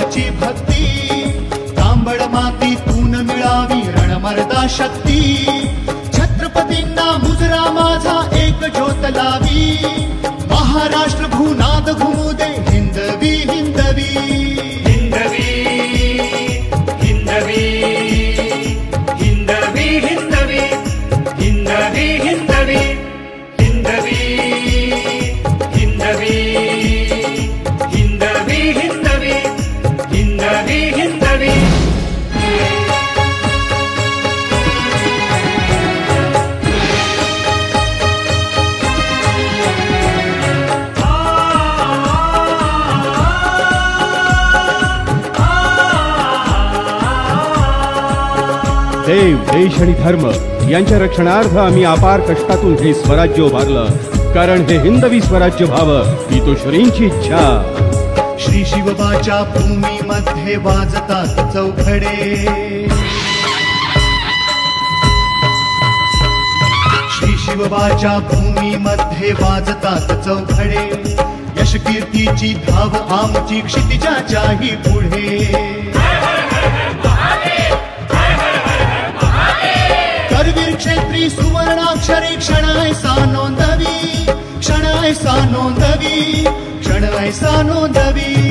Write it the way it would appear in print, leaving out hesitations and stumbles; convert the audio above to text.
भावाची भक्ती, तांबड मातीतून मिळावी रणमर्दा शक्ती, छत्रपतींना मुजरा माझा एक ज्योत लावी, महाराष्ट्र भूनाद घुमू दे हिंदवी हिंदवी हिंदवी हिंदवी हिंदवी हिंदवी हिंदवी हिंदवी हिंदवी हिंदवी हिंदवी हिंदवी हिंदवी हिंदवी। देव, देश आणि धर्म यांच्या रक्षणार्थ आम्ही अपार कष्टातून हे स्वराज्य उभारलं, कारण हे हिंदवी स्वराज्य व्हावं ही तो श्रींची इच्छा। श्री शिवबाच्या भूमीमध्ये वाजतात चौघडे, श्री शिवबाच्या भूमीमध्ये वाजतात चौघडे, यश कीर्तीची धाव आमची क्षितिजाच्याही पुढे। करवीर क्षेत्री सुवर्णाक्षरी क्षण ऐसा नोंदवी, क्षण ऐसा नोंदवी, क्षण ऐसा नोंदवी।